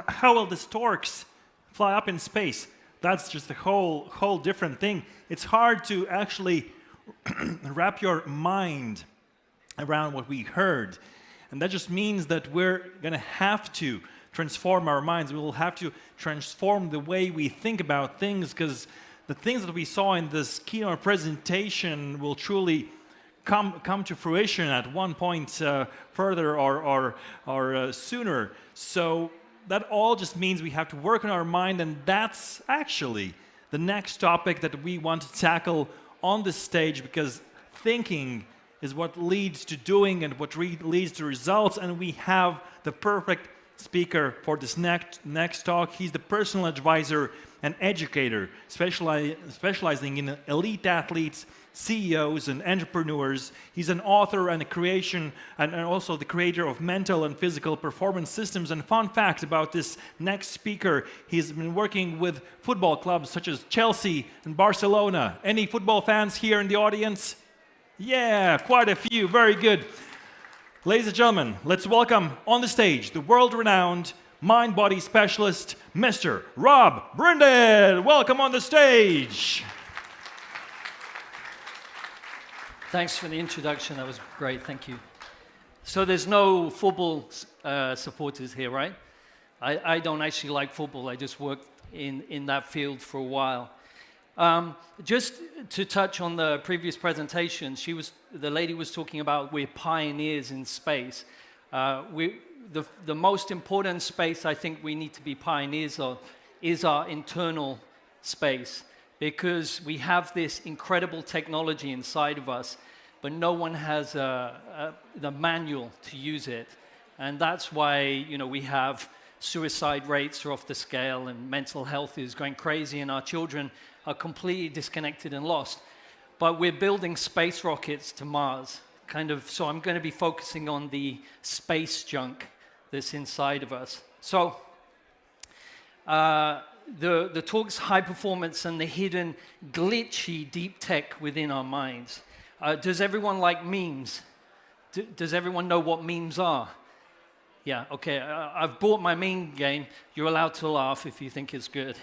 how will the storks fly up in space? That's just a whole different thing. It's hard to actually wrap your mind around what we heard. And that just means that we're going to have to transform our minds. We will have to transform the way we think about things, because the things that we saw in this keynote presentation will truly come to fruition at one point further or sooner. So that all just means we have to work on our mind, and that's actually the next topic that we want to tackle on this stage, because thinking is what leads to doing and what leads to results, and we have the perfect speaker for this next talk. He's the personal advisor and educator, specializing in elite athletes, CEOs, and entrepreneurs. He's an author and a creation, and also the creator of mental and physical performance systems. And fun fact about this next speaker, he's been working with football clubs such as Chelsea and Barcelona. Any football fans here in the audience? Yeah, quite a few. Very good. Ladies and gentlemen, let's welcome on the stage the world-renowned mind-body specialist, Mr. Rob Brinded. Welcome on the stage. Thanks for the introduction. That was great. Thank you. So there's no football supporters here, right? I don't actually like football. I just worked in that field for a while. Just to touch on the previous presentation, the lady was talking about we're pioneers in space. The most important space I think we need to be pioneers of is our internal space, because we have this incredible technology inside of us, but no one has the manual to use it. And that's why we have suicide rates are off the scale, and mental health is going crazy, and our children are completely disconnected and lost. But we're building space rockets to Mars, so I'm going to be focusing on the space junk that's inside of us. So the talk's high performance and the hidden glitchy deep tech within our minds. Does everyone like memes? Does everyone know what memes are? Yeah, okay, I've bought my meme game. You're allowed to laugh if you think it's good.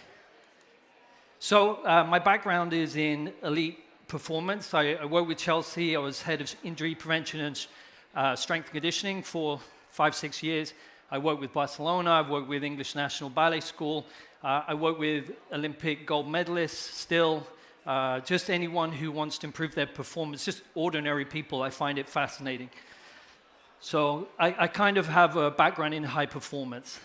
So my background is in elite performance. I worked with Chelsea. I was head of injury prevention and strength and conditioning for 5-6 years. I worked with Barcelona. I've worked with English National Ballet School. I work with Olympic gold medalists still. Just anyone who wants to improve their performance, just ordinary people. I find it fascinating. So I kind of have a background in high performance.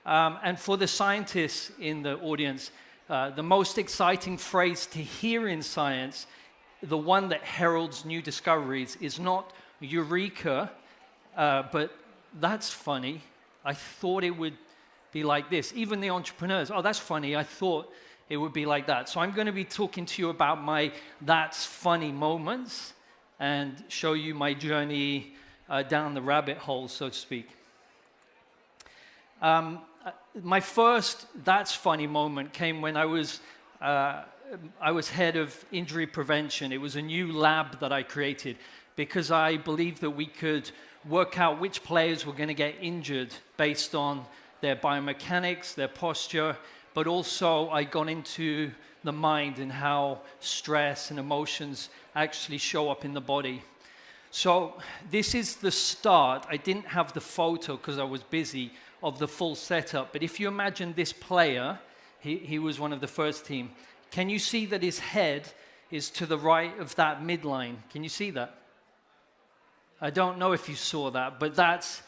And for the scientists in the audience, the most exciting phrase to hear in science, the one that heralds new discoveries, is not eureka, but that's funny. I thought it would be like this. Even the entrepreneurs, oh, that's funny. I thought it would be like that. So I'm going to be talking to you about my that's funny moments and show you my journey down the rabbit hole, so to speak. My first that's funny moment came when I was head of injury prevention. It was a new lab that I created because I believed that we could work out which players were going to get injured based on their biomechanics, their posture, but also I got into the mind and how stress and emotions actually show up in the body. So this is the start. I didn't have the photo because I was busy of the full setup, but if you imagine this player, he was one of the first team. Can you see that his head is to the right of that midline? Can you see that? I don't know if you saw that, but that's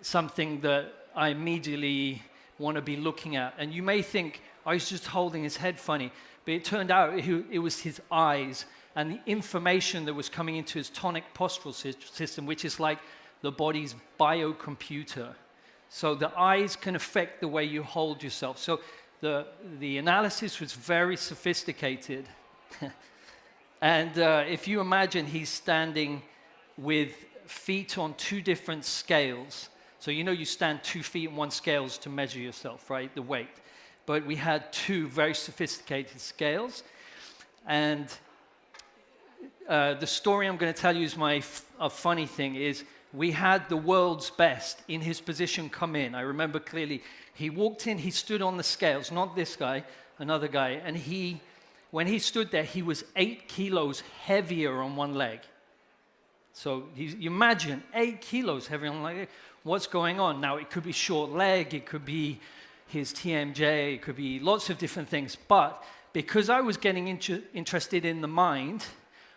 something that I immediately want to be looking at. And you may think, oh, he's just holding his head funny, but it turned out it was his eyes and the information that was coming into his tonic postural system, which is like the body's biocomputer. So the eyes can affect the way you hold yourself. So the analysis was very sophisticated. And if you imagine he's standing with feet on 2 different scales. So you stand 2 feet on 1 scales to measure yourself, right? The weight. But we had 2 very sophisticated scales. And the story I'm going to tell you is a funny thing is we had the world's best in his position come in. I remember clearly. He walked in, he stood on the scales, not this guy, another guy, and when he stood there, he was 8 kilos heavier on one leg. So you imagine 8 kilos heavier on one leg. What's going on? Now, it could be short leg, it could be his TMJ, it could be lots of different things. But because I was getting interested in the mind,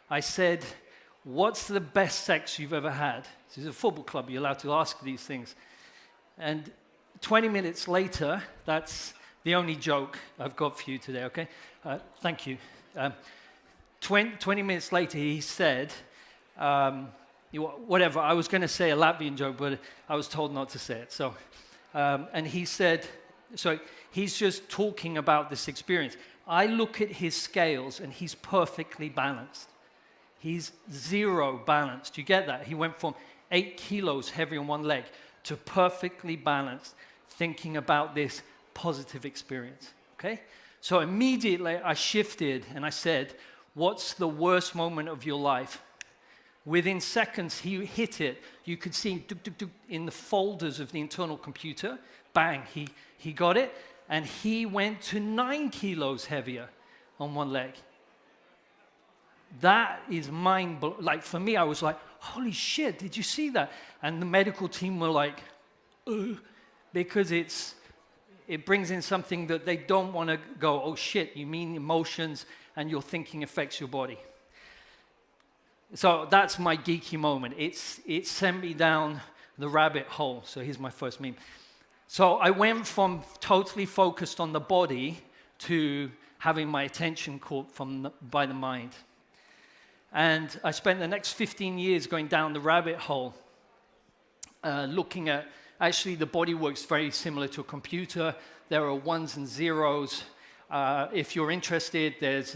I said, what's the best sex you've ever had? This is a football club, you're allowed to ask these things. And 20 minutes later, that's the only joke I've got for you today, okay? Thank you. 20 minutes later, he said, whatever, I was going to say a Latvian joke, but I was told not to say it. So, and he said, so he's just talking about this experience. I look at his scales, and he's perfectly balanced. He's zero balanced. You get that? He went from 8 kilos heavy on one leg to perfectly balanced, thinking about this positive experience, okay? So immediately I shifted and I said, what's the worst moment of your life? Within seconds, he hit it. You could see in the folders of the internal computer, bang, he got it, and he went to 9 kilos heavier on one leg. That is mind-blowing. Like, for me, I was like, holy shit, did you see that? And the medical team were like, because it brings in something that they don't want to go, oh shit, you mean emotions and your thinking affects your body. So that's my geeky moment. It sent me down the rabbit hole. So here's my first meme. So I went from totally focused on the body to having my attention caught by the mind. And I spent the next 15 years going down the rabbit hole, looking at, actually the body works very similar to a computer. There are ones and zeros. If you're interested, there's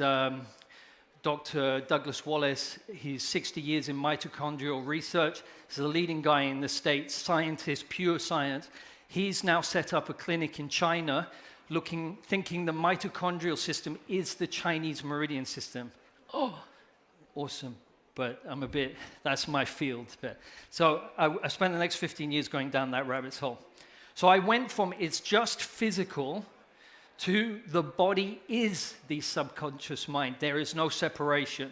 Dr. Douglas Wallace. He's 60 years in mitochondrial research. He's the leading guy in the States, scientist, pure science. He's now set up a clinic in China, thinking the mitochondrial system is the Chinese meridian system. Oh, awesome. But that's my field. So I spent the next 15 years going down that rabbit's hole. So I went from it's just physical to the body is the subconscious mind. There is no separation.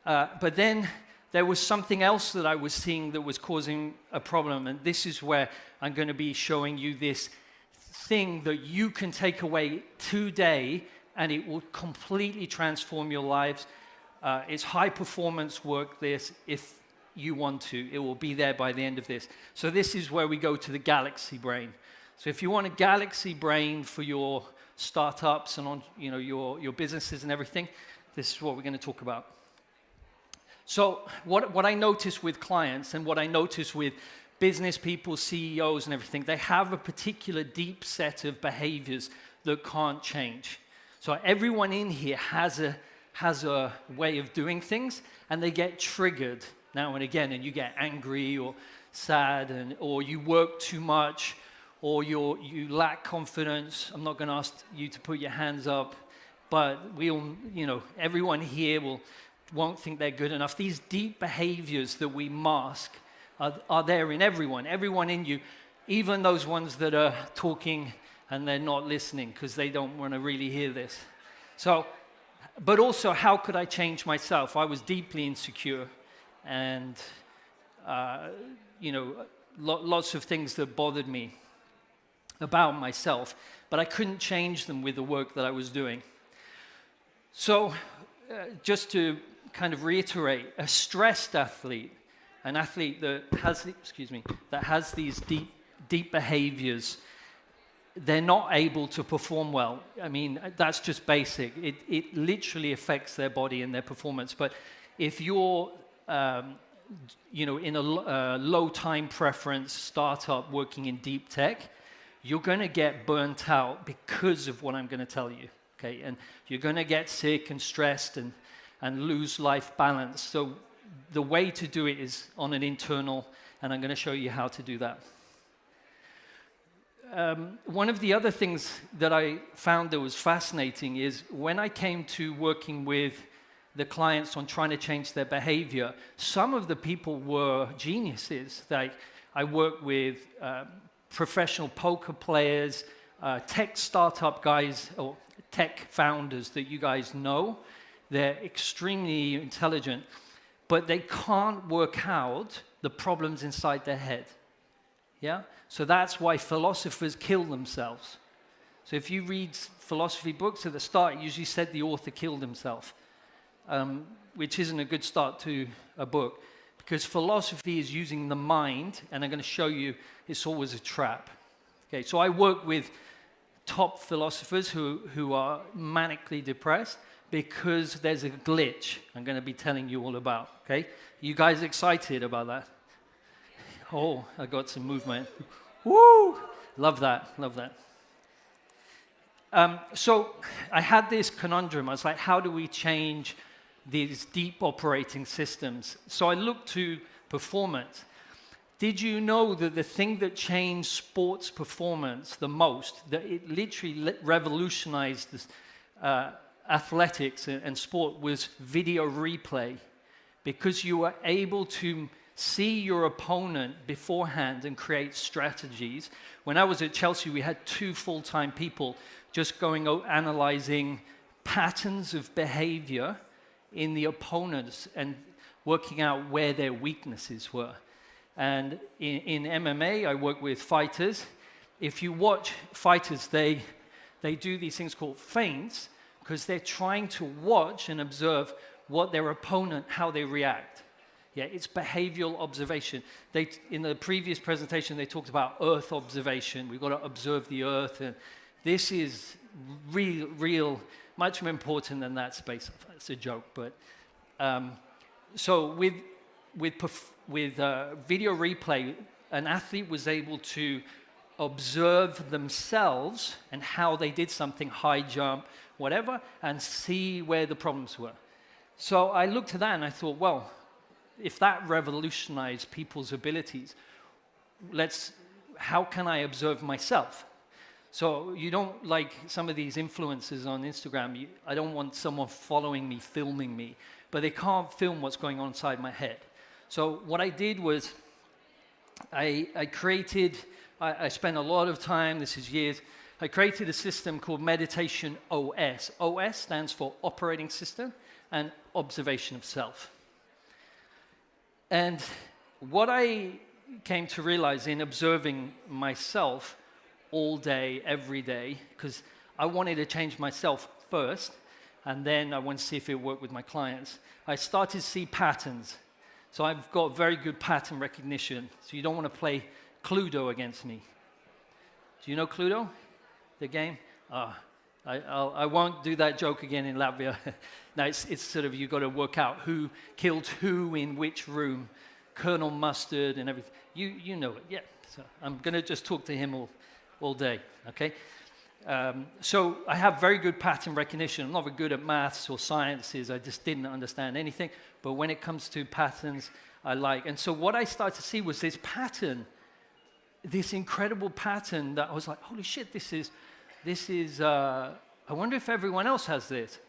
But then there was something else that I was seeing that was causing a problem. And this is where I'm going to be showing you this thing that you can take away today, and it will completely transform your lives. It's high performance work, this, if you want to. It will be there by the end of this. So this is where we go to the galaxy brain. So if you want a galaxy brain for your startups and your businesses and everything, this is what we're going to talk about. So what I notice with clients and what I notice with business people, CEOs and everything, they have a particular deep set of behaviors that can't change. So everyone in here has a way of doing things, and they get triggered now and again, and you get angry or sad, or you work too much, or you lack confidence. I'm not going to ask you to put your hands up, but we all, everyone here won't think they're good enough. These deep behaviors that we mask are there in everyone in you, even those ones that are talking and they're not listening because they don't want to really hear this. So, but also, how could I change myself? I was deeply insecure, and lots of things that bothered me about myself, but I couldn't change them with the work that I was doing. So, just to kind of reiterate, a stressed athlete, an athlete that has these deep behaviors, they're not able to perform well. I mean, that's just basic. It literally affects their body and their performance. But if you're, in a low time preference startup working in deep tech, you're going to get burnt out because of what I'm going to tell you. Okay, and you're going to get sick and stressed and lose life balance. So the way to do it is on an internal, and I'm going to show you how to do that. One of the other things that I found that was fascinating is when I came to working with the clients on trying to change their behavior. Some of the people were geniuses. Like, I work with professional poker players, tech startup guys, or tech founders that you guys know. They're extremely intelligent, but they can't work out the problems inside their head. Yeah? So that's why philosophers kill themselves. So if you read philosophy books at the start, it usually said the author killed himself, which isn't a good start to a book, because philosophy is using the mind, and I'm going to show you it's always a trap. Okay, so I work with top philosophers who are manically depressed because there's a glitch I'm going to be telling you all about. Okay, you guys excited about that? Oh, I got some movement. Woo! Love that, love that. So I had this conundrum. I was like, how do we change these deep operating systems? So I looked to performance. Did you know that the thing that changed sports performance the most, that it literally revolutionized this, athletics and sport, was video replay? Because you were able to see your opponent beforehand and create strategies. When I was at Chelsea, we had 2 full-time people just going out analyzing patterns of behavior in the opponents and working out where their weaknesses were. And in MMA, I work with fighters. If you watch fighters, they do these things called feints because they're trying to watch and observe what their opponent, how they react. Yeah, it's behavioral observation. In the previous presentation, they talked about Earth observation. We've got to observe the Earth, and this is real, much more important than that space. It's a joke, but so with video replay, an athlete was able to observe themselves and how they did something, high jump, whatever, and see where the problems were. So I looked at that and I thought, well, if that revolutionized people's abilities, how can I observe myself? So you don't, like some of these influencers on Instagram, I don't want someone following me, filming me, but they can't film what's going on inside my head. So what I did was I spent a lot of time, this is years, I created a system called Meditation OS. OS stands for Operating System and Observation of Self. And what I came to realize in observing myself all day, every day, because I wanted to change myself first, and then I wanted to see if it worked with my clients, I started to see patterns. So I've got very good pattern recognition. So you don't want to play Cluedo against me. Do you know Cluedo, the game? I won't do that joke again in Latvia. No, it's sort of, you've got to work out who killed who in which room, Colonel Mustard and everything. You know it, yeah. So I'm going to just talk to him all day, okay? So I have very good pattern recognition. I'm not very good at maths or sciences. I just didn't understand anything. But when it comes to patterns, I like. And so what I started to see was this pattern, this incredible pattern that I was like, holy shit, this is I wonder if everyone else has this,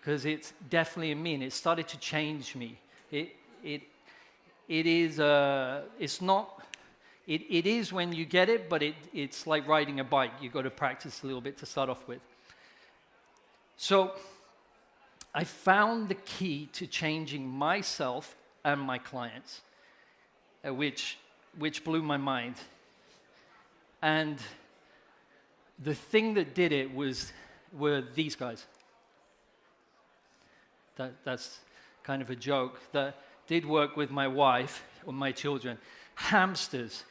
because it's definitely in me, and it started to change me. It is when you get it, but it's like riding a bike. You've got to practice a little bit to start off with. So I found the key to changing myself and my clients, which blew my mind. And the thing that did it were these guys. That's kind of a joke. That did work with my wife or my children. Hamsters.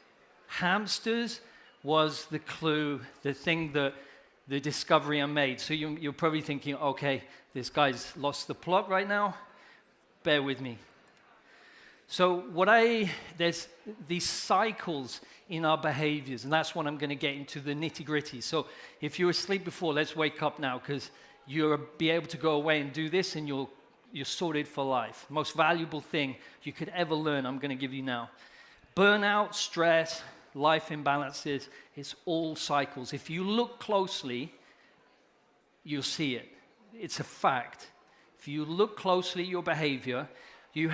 Hamsters was the clue, the thing that the discovery I made. So you're probably thinking, okay, this guy's lost the plot right now. Bear with me. So there's these cycles in our behaviors, and that's what I'm going to get into, the nitty-gritty. So if you were asleep before, let's wake up now, because you'll be able to go away and do this, and you're sorted for life. Most valuable thing you could ever learn, I'm going to give you now. Burnout, stress, life imbalances, it's all cycles. If you look closely, you'll see it. It's a fact. if you look closely at your behavior, you're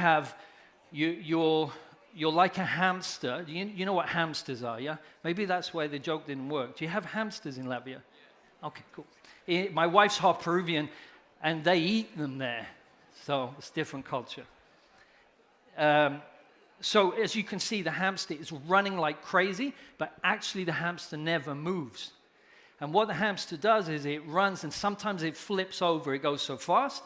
like a hamster. You know what hamsters are, yeah? Maybe that's why the joke didn't work. Do you have hamsters in Latvia? Okay, cool. My wife's half Peruvian, and they eat them there. So it's different culture. So as you can see, the hamster is running like crazy, but actually the hamster never moves. And what the hamster does is it runs, and sometimes it flips over, it goes so fast,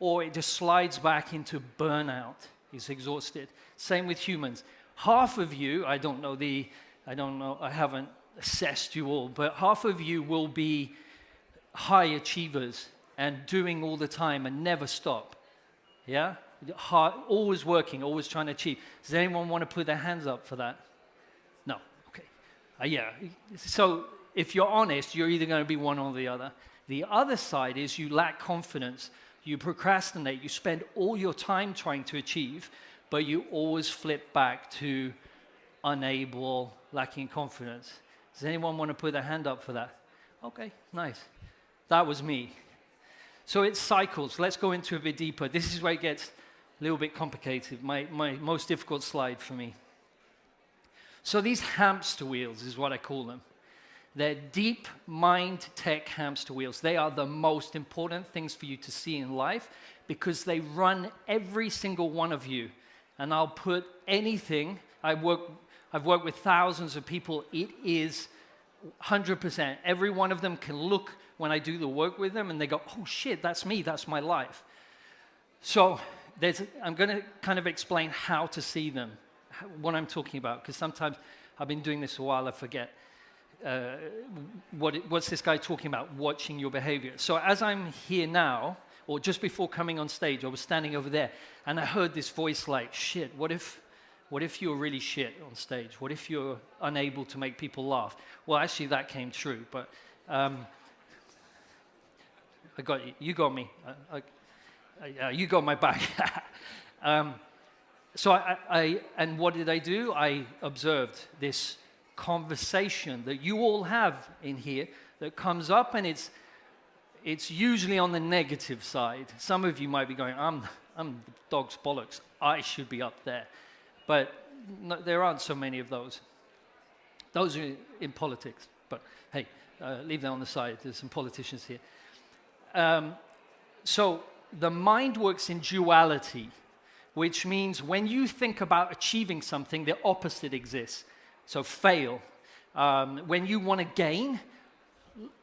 or it just slides back into burnout. It's exhausted. Same with humans. Half of you, I haven't assessed you all, but half of you will be high achievers and doing all the time and never stop. Yeah? Always working, always trying to achieve. Does anyone want to put their hands up for that? No. Okay. Yeah. So if you're honest, you're either going to be one or the other. The other side is you lack confidence. You procrastinate. You spend all your time trying to achieve, but you always flip back to unable, lacking confidence. Does anyone want to put their hand up for that? Okay, nice. That was me. So it's cycles. Let's go into a bit deeper. This is where it gets a little bit complicated, my most difficult slide for me. So these hamster wheels is what I call them. They're deep mind tech hamster wheels. They are the most important things for you to see in life because they run every single one of you. And I'll put anything, I've worked with thousands of people, it is 100%. Every one of them can look when I do the work with them and they go, oh shit, that's me, that's my life. So I'm going to kind of explain how to see them, what I'm talking about, because sometimes I've been doing this a while, I forget. What's this guy talking about? Watching your behavior. So as I'm here now, or just before coming on stage, I was standing over there, and I heard this voice like, shit, what if you're really shit on stage? What if you're unable to make people laugh? Well, actually, that came true, but I got you. You got me. You got my back. So and what did I do? I observed this conversation that you all have in here that comes up, and it's usually on the negative side. Some of you might be going, I'm the dog's bollocks. I should be up there. But no, there aren't so many of those. Those are in politics. But hey, leave that on the side. There's some politicians here. So the mind works in duality, which means when you think about achieving something, the opposite exists. So fail. When you want to gain,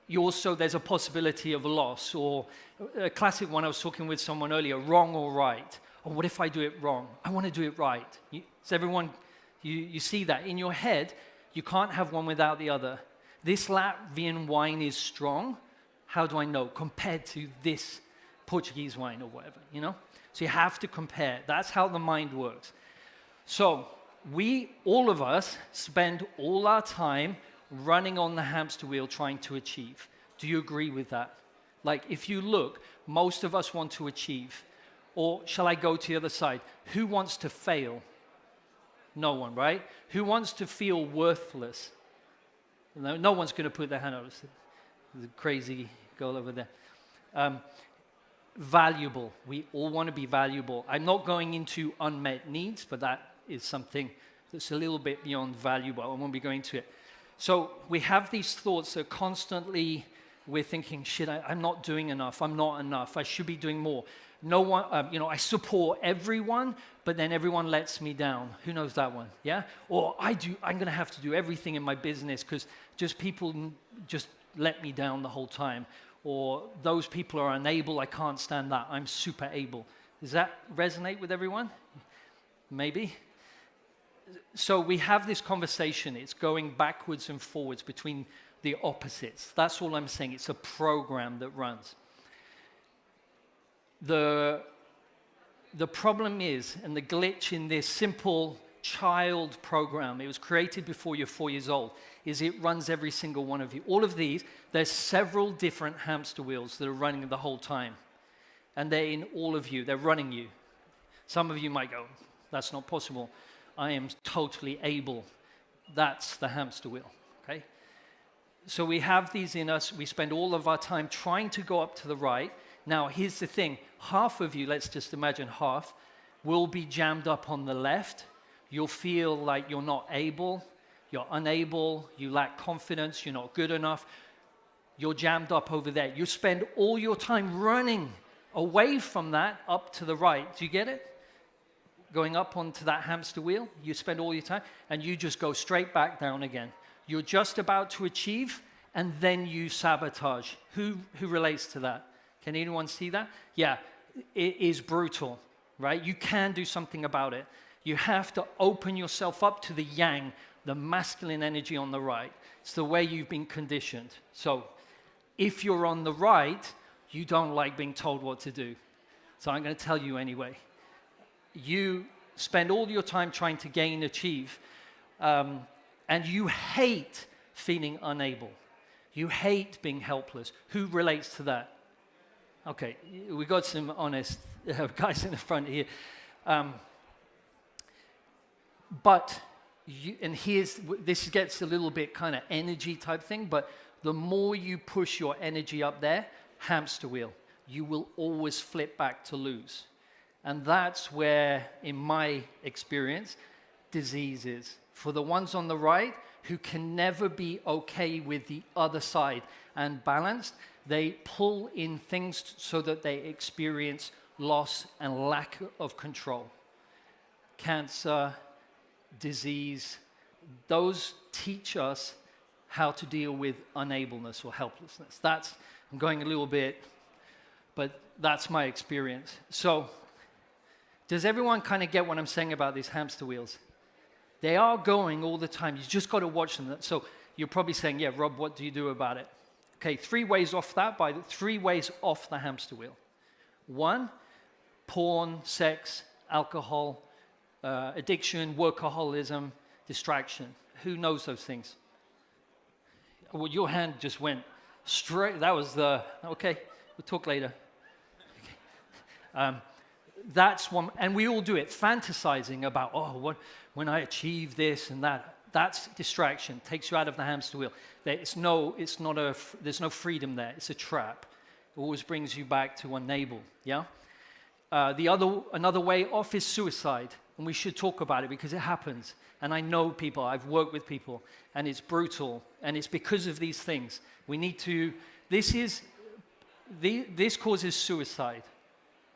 there's a possibility of loss. Or a classic one, I was talking with someone earlier, wrong or right. Or what if I do it wrong? I want to do it right. So everyone, you see that in your head, you can't have one without the other. This Latvian wine is strong. How do I know? Compared to this Portuguese wine or whatever, you know? So you have to compare. That's how the mind works. So all of us, spend all our time running on the hamster wheel trying to achieve. Do you agree with that? Like, if you look, most of us want to achieve. Or shall I go to the other side? Who wants to fail? No one, right? Who wants to feel worthless? No one's going to put their hand up. There's a crazy girl over there. Valuable. We all want to be valuable. I'm not going into unmet needs, but that is something that's a little bit beyond valuable. I won't be going to it. So we have these thoughts that constantly we're thinking, shit, I'm not doing enough. I'm not enough. I should be doing more. No one, I support everyone, but then everyone lets me down. Who knows that one? Yeah? Or I'm going to have to do everything in my business because people just let me down the whole time. Or those people are unable. I can't stand that. I'm super able. Does that resonate with everyone? Maybe. So we have this conversation. It's going backwards and forwards between the opposites. That's all I'm saying. It's a program that runs. The problem is, and the glitch in this simple child program, it was created before you're 4 years old, is it runs every single one of you. All of these, there's several different hamster wheels that are running the whole time. And they're in all of you. They're running you. Some of you might go, that's not possible. I am totally able. That's the hamster wheel, okay? So we have these in us. We spend all of our time trying to go up to the right. Now, here's the thing. Half of you, let's just imagine half, will be jammed up on the left. You'll feel like you're not able, you're unable, you lack confidence, you're not good enough. You're jammed up over there. You spend all your time running away from that up to the right. Do you get it? Going up onto that hamster wheel, you spend all your time, and you just go straight back down again. You're just about to achieve, and then you sabotage. Who relates to that? Can anyone see that? Yeah, it is brutal, right? You can do something about it. You have to open yourself up to the yang, the masculine energy on the right. It's the way you've been conditioned. So if you're on the right, you don't like being told what to do. So I'm going to tell you anyway. You spend all your time trying to gain, achieve, and you hate feeling unable. You hate being helpless. Who relates to that? Okay, we got some honest guys in the front here. But this gets a little bit kind of energy type thing, but the more you push your energy up there, hamster wheel, you will always flip back to lose. And that's where, in my experience, disease is. For the ones on the right who can never be okay with the other side and balanced, they pull in things so that they experience loss and lack of control. Cancer, disease, those teach us how to deal with unableness or helplessness. I'm going a little bit, but that's my experience. So, does everyone kind of get what I'm saying about these hamster wheels? They are going all the time. You just got to watch them. So you're probably saying, yeah, Rob, what do you do about it? Okay, 3 ways off that, 3 ways off the hamster wheel. 1, porn, sex, alcohol, addiction, workaholism, distraction. Who knows those things? Well, your hand just went straight. That was okay, we'll talk later. Okay. That's one, and we all do it, fantasizing about, when I achieve this and that. That's distraction, takes you out of the hamster wheel. There's no freedom there. It's a trap. It always brings you back to unable, yeah? Another way off is suicide, and we should talk about it because it happens. And I know people, I've worked with people, and it's brutal, and it's because of these things. This causes suicide.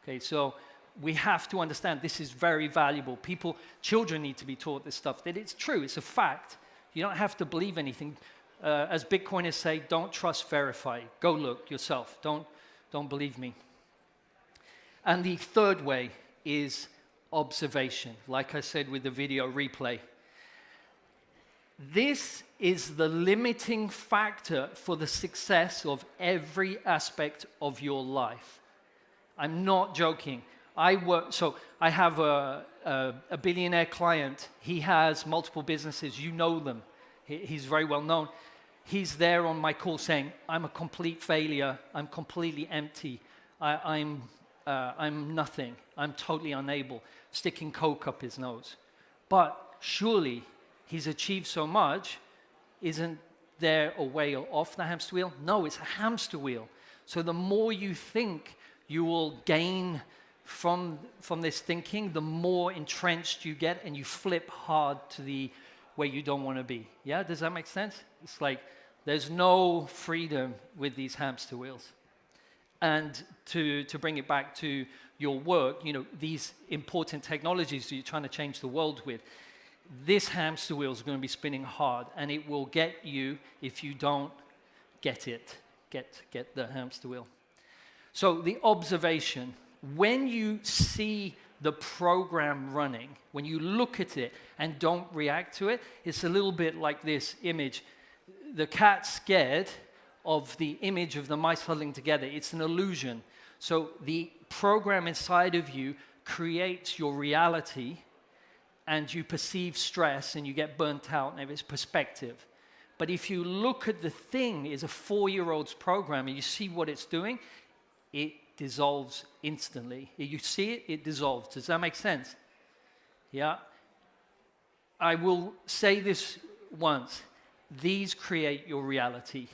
Okay, so we have to understand this is very valuable. Children need to be taught this stuff, that it's true, it's a fact. You don't have to believe anything. As Bitcoiners say, don't trust, verify. Go look yourself, don't believe me. And the third way is observation, like I said with the video replay. This is the limiting factor for the success of every aspect of your life. I'm not joking. I have a billionaire client. He has multiple businesses. You know them. He's very well known. He's there on my call saying, I'm a complete failure. I'm completely empty. I'm nothing. I'm totally unable. Sticking coke up his nose. But surely he's achieved so much. Isn't there a way off the hamster wheel? No, it's a hamster wheel. So the more you think you will gain from this thinking, the more entrenched you get, and you flip hard to the where you don't want to be. Yeah, does that make sense? It's like there's no freedom with these hamster wheels. And to bring it back to your work, these important technologies that you're trying to change the world with, this hamster wheel is going to be spinning hard, and it will get you if you don't get the hamster wheel. So the observation, when you see the program running, when you look at it and don't react to it, it's a little bit like this image. The cat's scared of the image of the mice huddling together. It's an illusion. So the program inside of you creates your reality, and you perceive stress and you get burnt out, and it's perspective. But if you look at the thing as a 4-year-old's program and you see what it's doing, it dissolves instantly. You see it, it dissolves. Does that make sense? Yeah. I will say this once. These create your reality.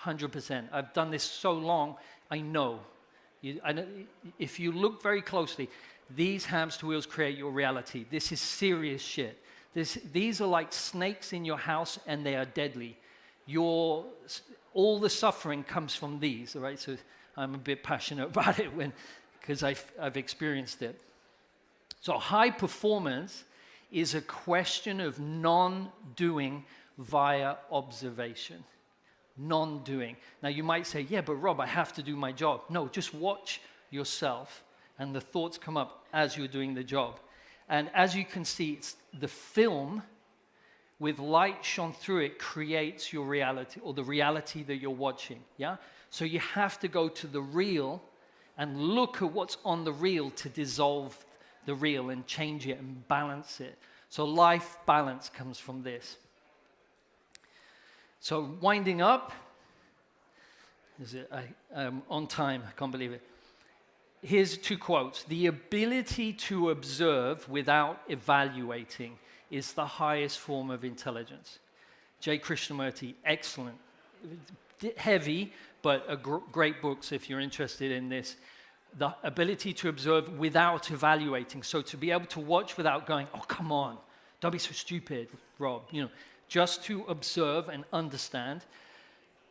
100%. I've done this so long, I know. If you look very closely, these hamster wheels create your reality. This is serious shit. These are like snakes in your house, and they are deadly. All the suffering comes from these, all right? So I'm a bit passionate about it because I've experienced it. So high performance is a question of non-doing via observation. Non-doing. Now you might say, yeah, but Rob, I have to do my job. No, just watch yourself, and the thoughts come up as you're doing the job. And as you can see, it's the film with light shone through it creates your reality, or the reality that you're watching, yeah? So you have to go to the reel and look at what's on the reel to dissolve the reel and change it and balance it. So life balance comes from this. So winding up, I'm on time, I can't believe it. Here's 2 quotes. The ability to observe without evaluating is the highest form of intelligence. J. Krishnamurti, excellent. Heavy, but great books if you're interested in this. The ability to observe without evaluating. So to be able to watch without going, oh, come on, don't be so stupid, Rob. You know, just to observe and understand.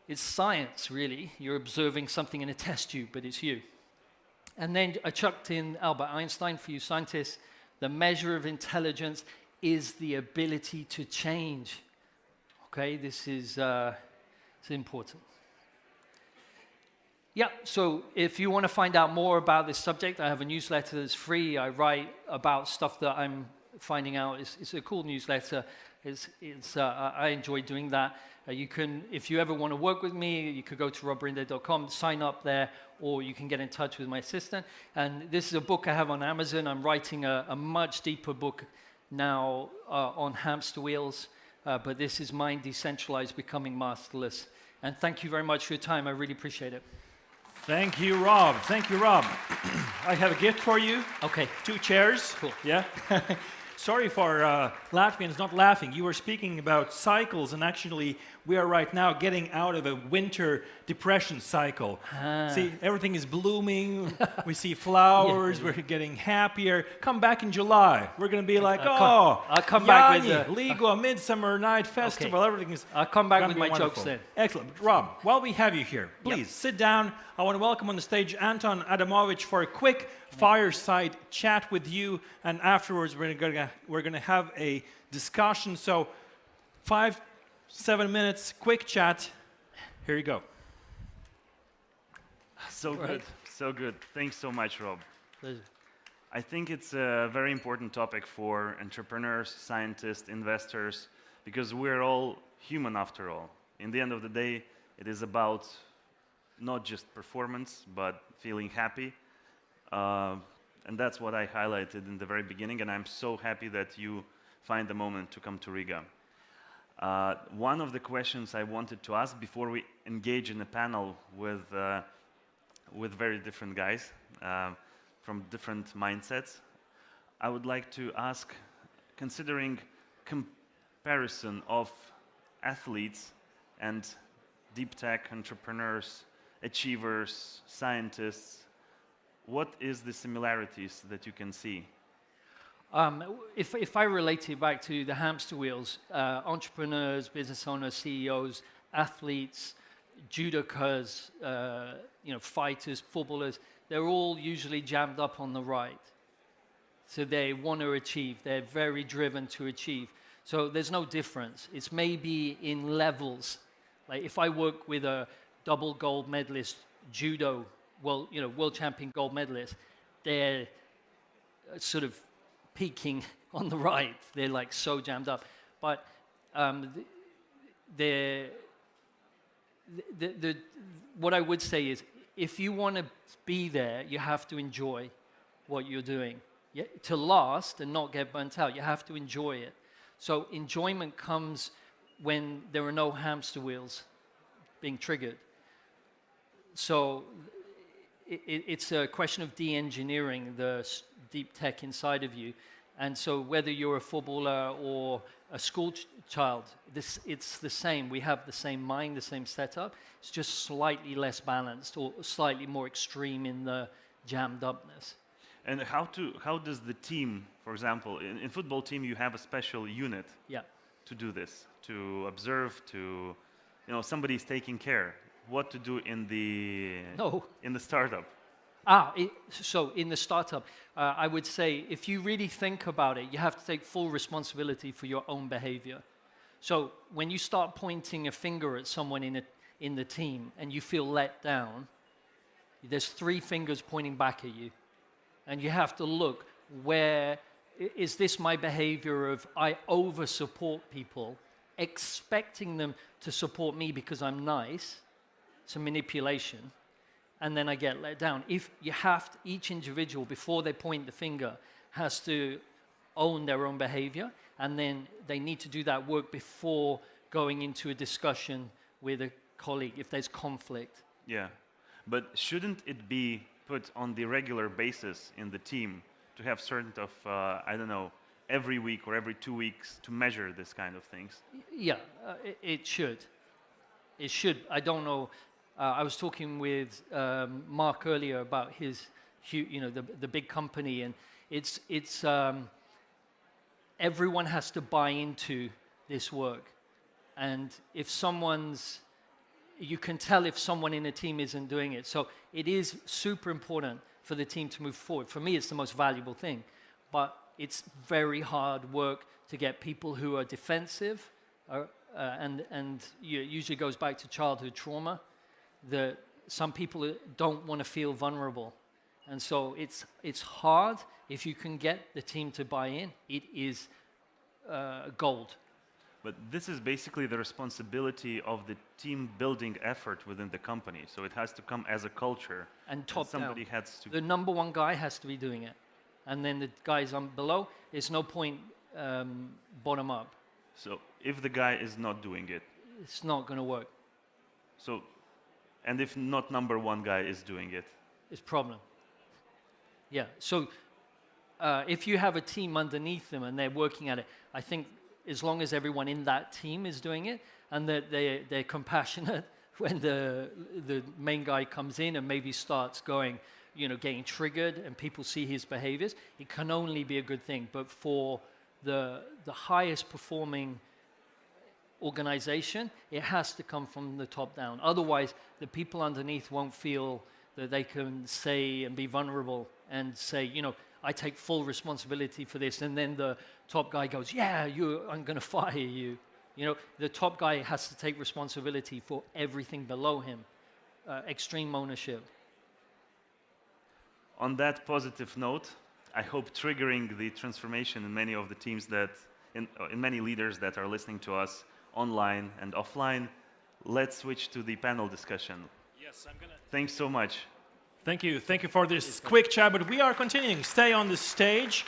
It's science, really. You're observing something in a test tube, but it's you. And then I chucked in Albert Einstein for you scientists. The measure of intelligence is the ability to change. Okay, this is it's important. Yeah, so if you want to find out more about this subject, I have a newsletter that's free. I write about stuff that I'm finding out. It's a cool newsletter. I enjoy doing that. You can, if you ever want to work with me, you could go to robbrinded.com, sign up there, or you can get in touch with my assistant. And this is a book I have on Amazon. I'm writing a much deeper book now on Hamster Wheels, but this is Mind Decentralized, Becoming Masterless. And thank you very much for your time. I really appreciate it. Thank you, Rob. Thank you, Rob. I have a gift for you. Okay. 2 chairs. Cool. Yeah. Sorry for Latvians not laughing. You were speaking about cycles, and actually we are right now getting out of a winter depression cycle. See, everything is blooming. We see flowers. We're getting happier. Come back in July. We're going to be like, I'll come back with Ligo, a Midsummer Night Festival. Okay. Everything is. I'll come back with my wonderful. jokes then. Excellent. Rob, while we have you here, please sit down. I want to welcome on the stage Anton Adamovich for a quick fireside chat with you, and afterwards we're gonna have a discussion. So 5-7 minutes, quick chat. Here you go. So good, so good. Thanks so much, Rob. Pleasure. I think it's a very important topic for entrepreneurs, scientists, investors, because we're all human after all. In the end of the day, it is about not just performance, but feeling happy. And that's what I highlighted in the very beginning, and I'm so happy that you find the moment to come to Riga. One of the questions I wanted to ask before we engage in a panel with very different guys from different mindsets, I would like to ask, considering comparison of athletes and deep tech entrepreneurs, achievers, scientists, what is the similarities that you can see? If I relate it back to the hamster wheels, entrepreneurs, business owners, CEOs, athletes, judokas, fighters, footballers, they're all usually jammed up on the right. So they want to achieve. They're very driven to achieve. So there's no difference. It's maybe in levels. Like if I work with a double gold medalist judo, world champion gold medalist, they're sort of peaking on the right. They're like so jammed up. But what I would say is, if you want to be there, you have to enjoy what you're doing. To last and not get burnt out, you have to enjoy it. So enjoyment comes when there are no hamster wheels being triggered. So it's a question of de-engineering the deep tech inside of you. And so whether you're a footballer or a school child, it's the same. We have the same mind, the same setup. It's just slightly less balanced or slightly more extreme in the jammed upness. And how does the team, for example, in football team you have a special unit Yeah. to do this, to observe, to, somebody's taking care. What to do in the startup? So in the startup, I would say if you really think about it, you have to take full responsibility for your own behavior. So when you start pointing a finger at someone in the team and you feel let down, there's 3 fingers pointing back at you. And you have to look, where is this my behavior of I over-support people, expecting them to support me because I'm nice? It's a manipulation. And then I get let down. If you have to, each individual, before they point the finger, has to own their own behavior, and then they need to do that work before going into a discussion with a colleague if there's conflict. Yeah, but shouldn't it be put on the regular basis in the team to have certain of, every week or every 2 weeks to measure this kind of things? Yeah, it should. It should. I don't know. I was talking with Mark earlier about his, the big company, and it's everyone has to buy into this work, and if you can tell if someone in a team isn't doing it. So it is super important for the team to move forward. For me, it's the most valuable thing, but it's very hard work to get people who are defensive, and it usually goes back to childhood trauma. Some people don't want to feel vulnerable, and so it's hard. If you can get the team to buy in, it is gold. But this is basically the responsibility of the team building effort within the company. So it has to come as a culture. And top somebody down. has to. The number one guy has to be doing it, and then the guys below. There's no point bottom up. So if the guy is not doing it, it's not going to work. So. And if not number one guy is doing it? It's a problem. Yeah, so if you have a team underneath them and they're working at it, I think as long as everyone in that team is doing it and that they're compassionate when the main guy comes in and maybe starts going, getting triggered and people see his behaviors, it can only be a good thing. But for the highest performing organization, it has to come from the top down. Otherwise, the people underneath won't feel that they can say and be vulnerable and say, I take full responsibility for this. And then the top guy goes, yeah, I'm going to fire you. The top guy has to take responsibility for everything below him. Extreme ownership. On that positive note, I hope triggering the transformation in many of the teams in many leaders that are listening to us online and offline. Let's switch to the panel discussion. Yes, I'm gonna. Thanks so much. Thank you for this quick chat, but we are continuing. Stay on the stage.